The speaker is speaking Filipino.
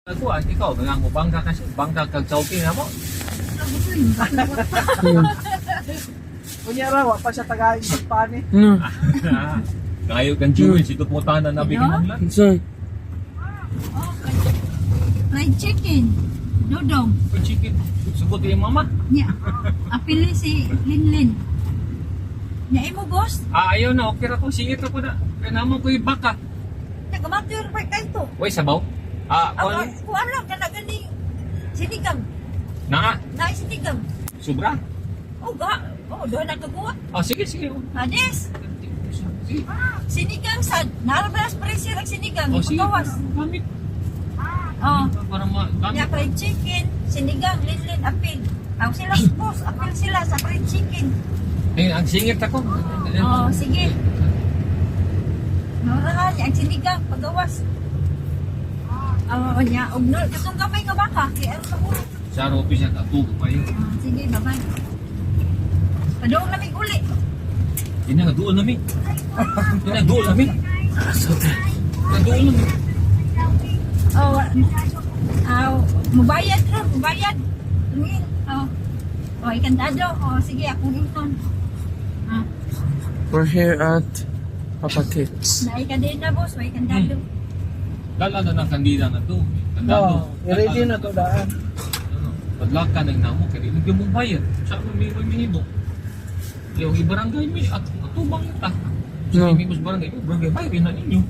Ako, ikaw, nga mo bangga kasi, bangga kag chowking na mo. Kunya raw, pa siya tagayin sa pani. Kayo kang Jewel, sito po tayo na nabigyan lang. Saan? Fried chicken. Dodong. Kung chicken, sugot yung mama. Nya. Apili si Linlin. Nya imo boss. Ayaw na, okay ra ko, singit ako na. Kaya naman ko yung baka. Nagamato yung right kayo to. Uy, sabaw. Ako alam ka na gani. Sinigang. Na, Sinigang. sobra. Doon nagkabuha. Sige. Hades. Sige. Sinigang sa narabalas pa rin siya sinigang. Sige. Pagkawas. Gamit. Oh. Para Nya gamit. fried chicken. Sinigang. Linlin. Apil. Ang sila boss. Apil sila sa fried chicken. Ang singit ako. Sige. Norahan, ang sinigang, pagawas. Nya, ugnol, katong kamay nga baka, kaya ano sa ulo. Sa ropi siya, katugo pa yun. Sige, bye-bye. Padoong namin uli. Inaduol namin. Inaduol namin. Inaduol namin. Mubayad ron, mubayad. Tumingin. Ikandado. Sige, akong iton. We're here at Papa Tits. Naika din na, boss, may kandado. Dala na ng kandida na to. No, i-ready na to daan. Padlak ka ng namo, kaya hindi mo bayad. Sa may minimo. Yung ibarangay mi, at atubang ita. Sa No. may barangay, barangay bayad na ninyo.